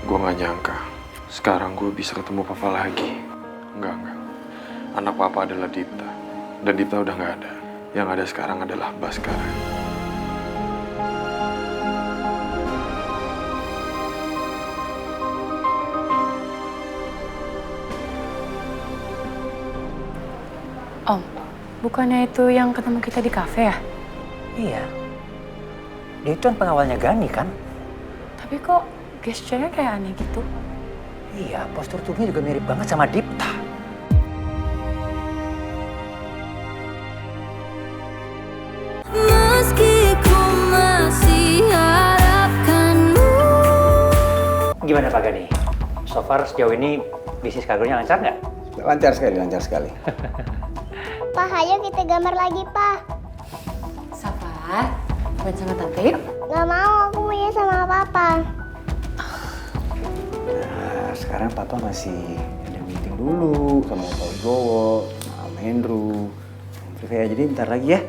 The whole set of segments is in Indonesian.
Gue gak nyangka, sekarang gue bisa ketemu papa lagi. Enggak. Anak papa adalah Dipta. Dan Dipta udah gak ada. Yang ada sekarang adalah Baskara. Om, bukannya itu yang ketemu kita di kafe ya? Iya. Dia itu kan pengawalnya Gani kan? Tapi kok gesturnya kayak aneh gitu? Iya, postur tubuhnya juga mirip banget sama Dipta. Meski ku masih harapkanmu. Gimana Pak Gani? So far sejauh ini bisnis kargonya lancar nggak? Lancar sekali. Pak, ayo kita gambar lagi, Pak. Safa, main sama tante yuk. Gak mau, aku maunya sama Papa. Nah, sekarang Papa masih ada meeting dulu sama Pak Wibowo, sama Hendru. Jadi bentar lagi ya.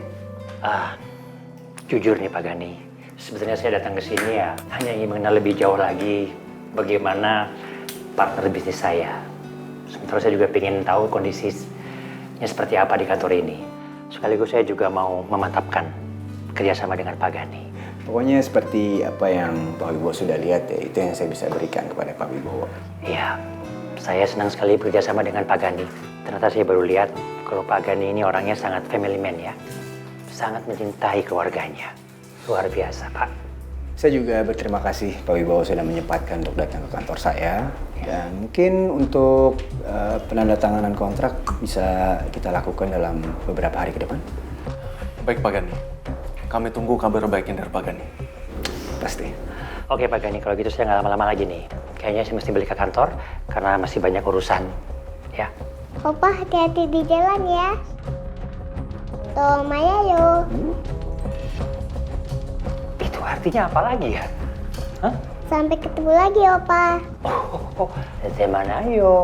Jujur nih Pak Gani, sebenarnya saya datang ke sini ya hanya ingin mengenal lebih jauh lagi bagaimana partner bisnis saya. Sementara saya juga ingin tahu kondisinya seperti apa di kantor ini. Sekaligus saya juga mau memantapkan kerjasama dengan Pak Gani. Pokoknya seperti apa yang Pak Wibowo sudah lihat ya, itu yang saya bisa berikan kepada Pak Wibowo. Iya, saya senang sekali bekerjasama dengan Pak Gani. Ternyata saya baru lihat kalau Pak Gani ini orangnya sangat family man ya. Sangat mencintai keluarganya. Luar biasa, Pak. Saya juga berterima kasih Pak Wibowo sudah menyempatkan untuk datang ke kantor saya. Dan mungkin untuk penandatanganan kontrak bisa kita lakukan dalam beberapa hari ke depan. Baik Pak Gani, kami tunggu kabar baiknya dari Pak Gani. Pasti. Oke Pak Gani, kalau gitu saya nggak lama-lama lagi nih. Kayaknya saya mesti balik ke kantor karena masih banyak urusan. Ya. Papa, hati-hati di jalan ya. Tuh, Maya yuk. Itu artinya apa lagi ya? Hah? Sampai ketemu lagi, Opa. Tete Manayo.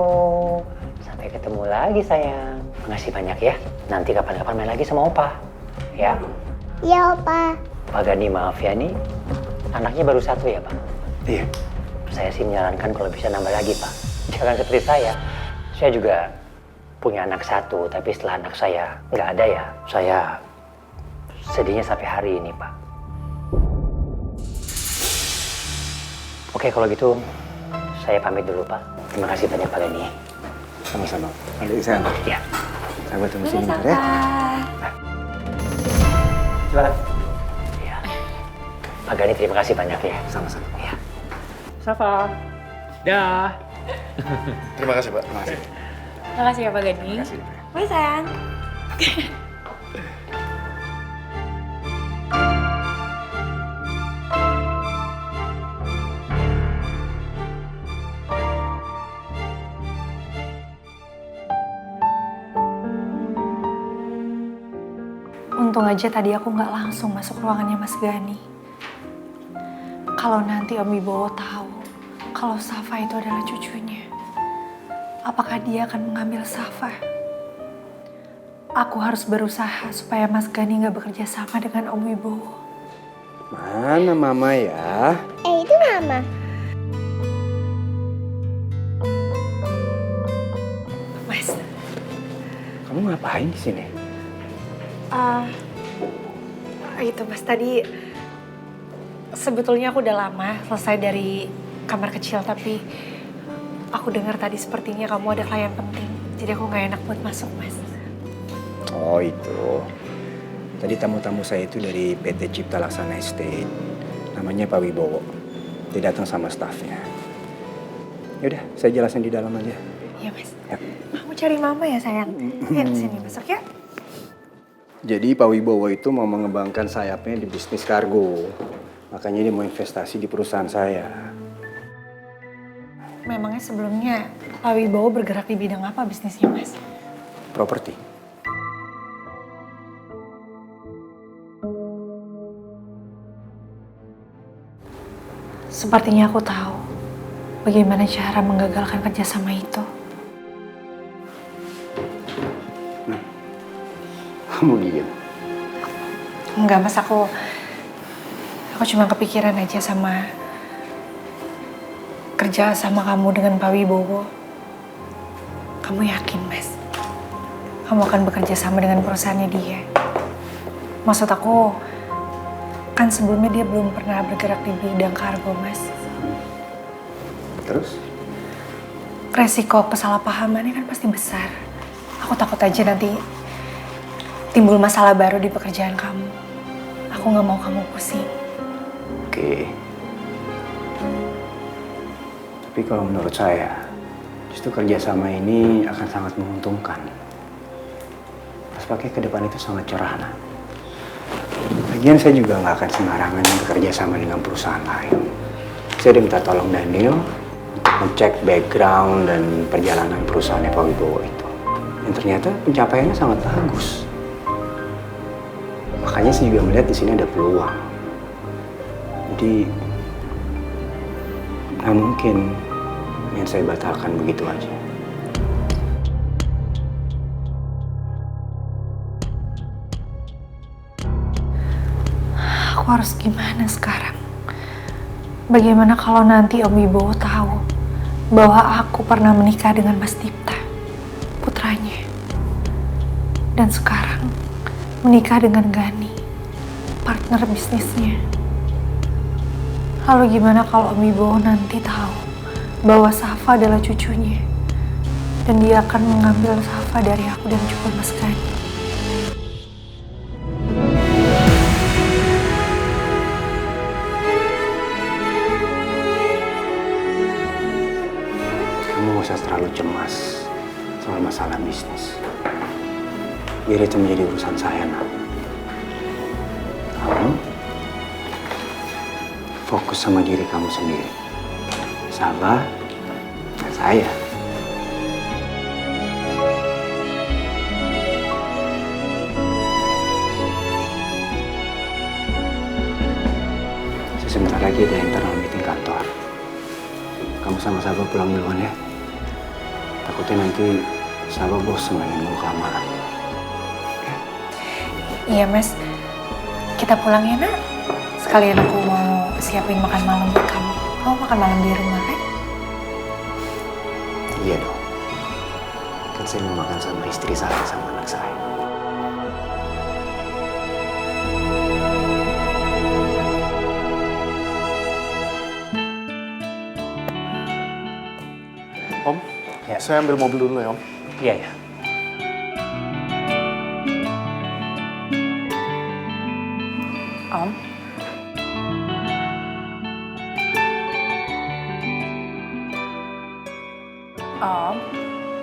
Sampai ketemu lagi sayang. Makasih banyak ya. Nanti kapan-kapan main lagi sama Opa. Ya. Iya, Opa. Pak Gani maaf ya nih. Anaknya baru satu ya Pak? Iya. Saya sih menyarankan kalau bisa nambah lagi Pak. Jangan seperti saya. Saya juga punya anak satu, tapi setelah anak saya nggak ada ya, saya sedihnya sampai hari ini Pak. Oke kalau gitu, saya pamit dulu Pak. Terima kasih banyak Pak Gani. Sama-sama. Adik saya. Ya. Saya tunggu sini bentar ya. Silakan. Ya. Pak Gani terima kasih banyak ya. Sama-sama. Ya. Safa. Dah. Terima kasih Pak. Terima kasih. Makasih ya Pak Gani. Bye sayang. Untung aja tadi aku nggak langsung masuk ruangannya Mas Gani. Kalau nanti Om Wibowo tahu kalau Safa itu adalah cucunya, apakah dia akan mengambil Safa? Aku harus berusaha supaya Mas Gani nggak bekerja sama dengan Om Wibowo. Mana Mama ya? Itu Mama. Mas, Kamu ngapain di sini? itu Mas tadi sebetulnya aku udah lama selesai dari kamar kecil, tapi aku dengar tadi sepertinya kamu ada klien penting, jadi aku nggak enak buat masuk Mas. Oh itu. Tadi tamu-tamu saya itu dari PT Cipta Laksana Estate. Namanya Pak Wibowo. Dia datang sama stafnya. Yaudah, saya jelasin di dalam aja. Iya Mas. Ya. Kamu cari Mama ya sayang? Ya sini masuk ya. Jadi Pak Wibowo itu mau mengembangkan sayapnya di bisnis kargo. Makanya dia mau investasi di perusahaan saya. Memangnya sebelumnya Pak Wibowo bergerak di bidang apa bisnisnya Mas? Properti. Sepertinya aku tahu bagaimana cara menggagalkan kerjasama itu. Kamu diem. Enggak Mas, aku cuma kepikiran aja sama kerja sama kamu dengan Pak Wibowo, kamu yakin, Mas? Kamu akan bekerja sama dengan perusahaannya dia? Maksud aku, kan sebelumnya dia belum pernah bergerak di bidang kargo, Mas. Terus? Resiko kesalahpahamannya kan pasti besar. Aku takut aja nanti timbul masalah baru di pekerjaan kamu. Aku nggak mau kamu pusing. Oke. Tapi kalau menurut saya, justru kerjasama ini akan sangat menguntungkan. Pas pakai ke depan itu sangat cerah, nah. Lagian saya juga nggak akan sembarangan bekerja sama dengan perusahaan lain. Saya udah minta tolong Daniel untuk ngecek background dan perjalanan perusahaannya Pak Wibowo itu. Dan ternyata pencapaiannya sangat bagus. Makanya saya juga melihat di sini ada peluang. Jadi nggak mungkin yang saya batalkan begitu aja. Aku harus gimana sekarang? Bagaimana kalau nanti Om Wibowo tahu bahwa aku pernah menikah dengan Mas Dipta, putranya. Dan sekarang menikah dengan Gani, partner bisnisnya. Lalu gimana kalau Om Wibowo nanti tahu bahwa Safa adalah cucunya dan dia akan mengambil Safa dari aku dan juga Mas Gani? Kamu gak usah terlalu cemas soal masalah bisnis. Biar itu menjadi urusan saya, nak. Kamu fokus sama diri kamu sendiri. Sabar, dan saya. Sebentar lagi ada internal meeting kantor. Kamu sama Sabah pulang duluan ya. Takutnya nanti Sabah bosan main mau kelamaan. Iya, Mas. Kita pulang ya, Nak. Sekalian aku mau siapin makan malam buat kamu. Kamu makan malam di rumah, kan? Iya dong. Kan saya mau makan sama istri saya sama anak saya. Om, Ya. saya ambil mobil dulu ya, Om. Iya, ya. Om.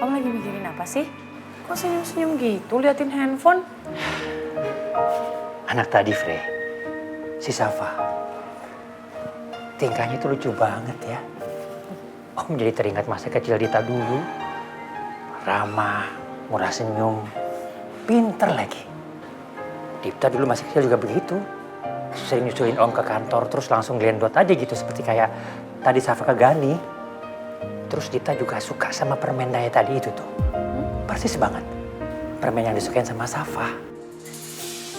Om lagi mikirin apa sih? Kok senyum-senyum gitu liatin handphone? Anak tadi, Frey. Si Safa. Tingkahnya tuh lucu banget ya. Om jadi teringat masa kecil Dita dulu. Ramah, murah senyum, pinter lagi. Dita dulu masih kecil juga begitu. Sering nyusulin Om ke kantor, terus langsung glendot aja gitu. Seperti kayak tadi Safa ke Gani. Terus Dita juga suka sama permen Daya tadi itu tuh. Persis banget. Permen yang disukain sama Safa.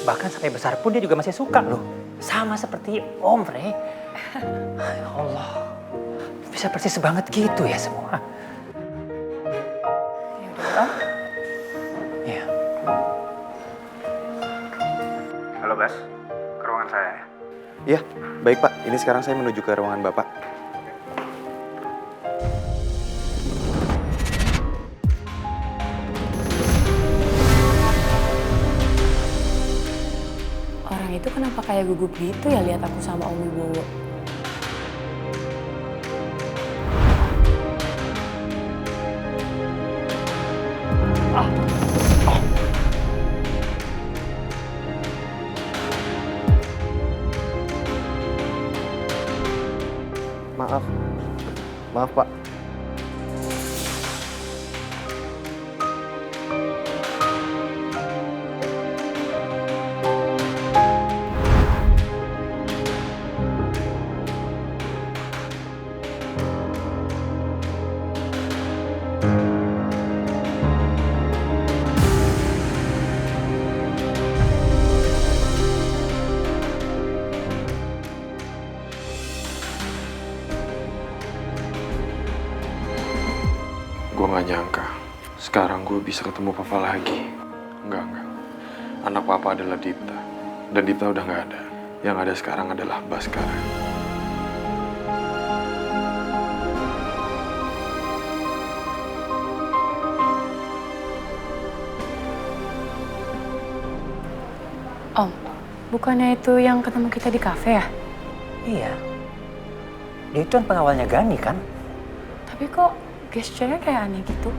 Bahkan sampai besar pun dia juga masih suka loh. Sama seperti Om, Frey. Ya Allah. Bisa persis banget gitu ya semua. Ya udah, Om. Iya. Halo, Bas. Ke ruangan saya ya. Iya, baik Pak. Ini sekarang saya menuju ke ruangan Bapak. Orang itu kenapa kayak gugup gitu ya lihat aku sama Om Wibowo? Maaf Pak. Gue gak nyangka sekarang gue bisa ketemu papa lagi. Enggak. Anak papa adalah Dipta. Dan Dipta udah gak ada. Yang ada sekarang adalah Baskara. Om, bukannya itu yang ketemu kita di kafe ya? Iya. Dia itu kan pengawalnya Gani kan? Tapi kok gesturnya kayak aneh gitu?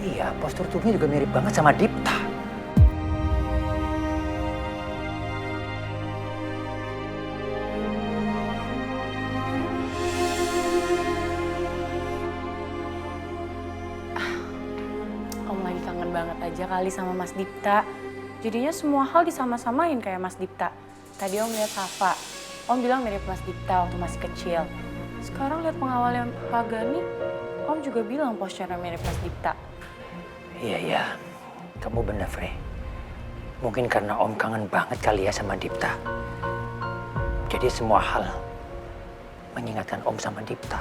Iya, postur tubuhnya juga mirip banget sama Dipta. Om lagi kangen banget aja kali sama Mas Dipta. Jadinya semua hal disama-samain kayak Mas Dipta. Tadi Om lihat Safa, Om bilang mirip Mas Dipta waktu masih kecil. Sekarang lihat pengawalnya Pak Gani, Om juga bilang posturnya mirip Mas Dipta. Iya. Kamu benar, Frey. Mungkin karena Om kangen banget kali ya sama Dipta. Jadi semua hal mengingatkan Om sama Dipta.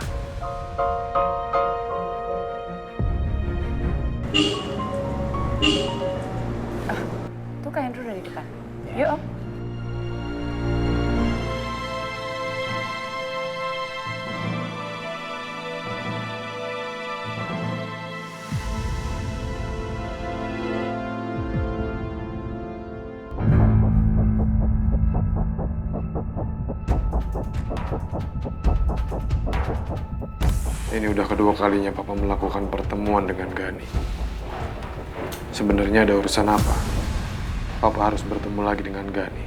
Tuh kayak Andrew udah di depan. Yuk Om. Ini udah kedua kalinya papa melakukan pertemuan dengan Gani. Sebenarnya ada urusan apa? Papa harus bertemu lagi dengan Gani.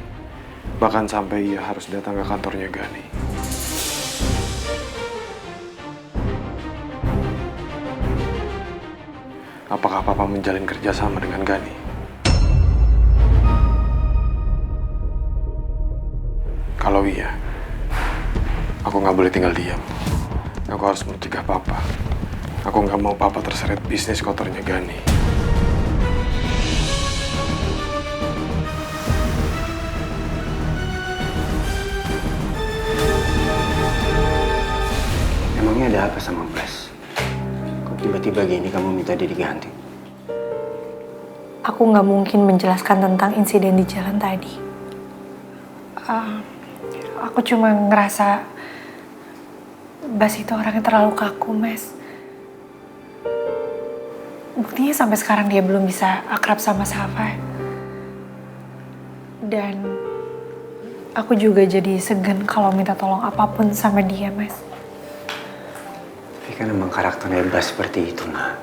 Bahkan sampai ia harus datang ke kantornya Gani. Apakah papa menjalin kerjasama dengan Gani? Kalau iya, aku nggak boleh tinggal diam. Aku harus mencegah papa. Aku nggak mau papa terseret bisnis kotornya Gani. Emangnya ada apa sama Bas? Kok tiba-tiba gini kamu minta dia diganti? Aku nggak mungkin menjelaskan tentang insiden di jalan tadi. Aku cuma ngerasa Bas itu orangnya terlalu kaku, Mas. Buktinya sampai sekarang dia belum bisa akrab sama Safa. Dan aku juga jadi segan kalau minta tolong apapun sama dia, Mas. Tapi kan emang karakternya Bas seperti itu, nah.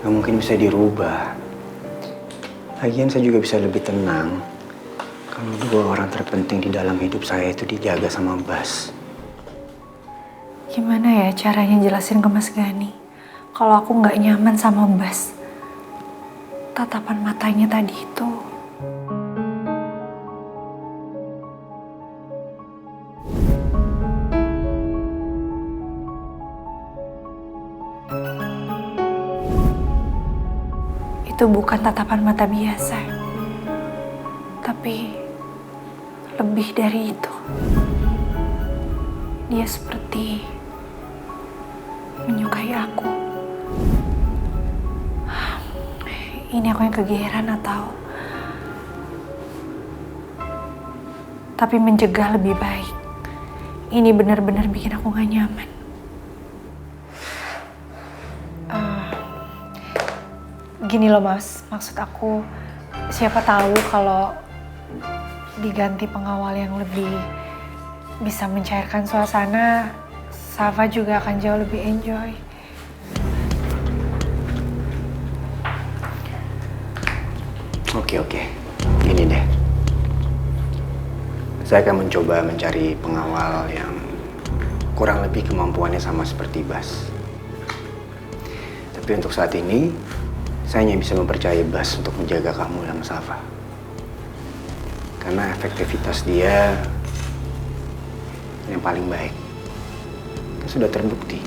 Gak mungkin bisa dirubah. Lagian saya juga bisa lebih tenang kalau dua orang terpenting di dalam hidup saya itu dijaga sama Bas. Gimana ya caranya jelasin ke Mas Gani kalau aku nggak nyaman sama Bas? Tatapan matanya tadi itu. Itu bukan tatapan mata biasa. Tapi lebih dari itu. Dia seperti menyukai aku. Ini aku yang kegeeran atau tapi mencegah lebih baik. Ini benar-benar bikin aku gak nyaman. Gini loh Mas, maksud aku siapa tahu kalau diganti pengawal yang lebih bisa mencairkan suasana, Safa juga akan jauh lebih enjoy. Oke. Gini deh. Saya akan mencoba mencari pengawal yang kurang lebih kemampuannya sama seperti Bas. Tapi untuk saat ini, saya hanya bisa mempercayai Bas untuk menjaga kamu dan Safa. Karena efektivitas dia yang paling baik. Sudah terbukti.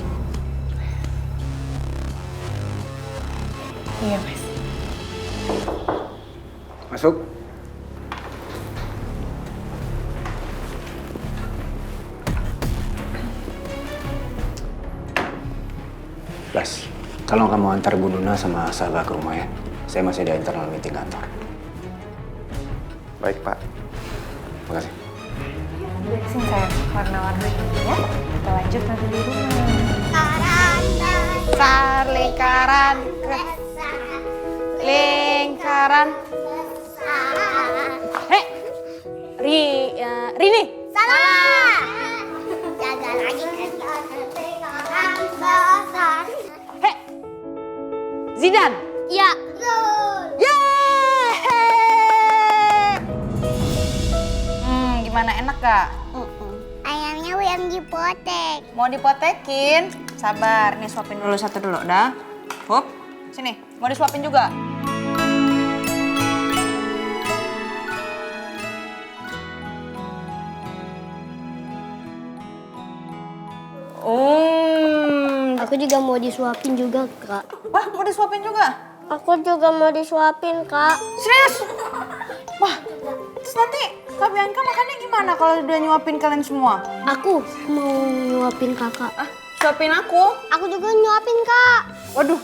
Iya, Mas. Masuk. Bas. Tolong kamu antar Bu Nuna sama Saga ke rumah ya. Saya masih ada internal meeting kantor. Baik, Pak. Makasih. Beresin sayang warna-warna ini ya. Kita lanjut nanti di rumah. Lingkaran, lingkaran. Hei, Rini. Salah. Jaga lagi lingkaran besar. Hei, Zidan. Ya. Betul. Yeay. Gimana, enak gak? Ayamnya yang dipotek. Mau dipotekin? Sabar, nih suapin dulu satu dulu, dah. Hup, sini. Mau disuapin juga? Aku juga mau disuapin juga, Kak. Wah, mau disuapin juga? Aku juga mau disuapin, Kak. Serius? Wah, terus nanti Kak Bianca makannya gimana kalau udah nyuapin kalian semua? Aku mau nyuapin Kakak. Ah, suapin aku? Aku juga nyuapin, Kak. Waduh.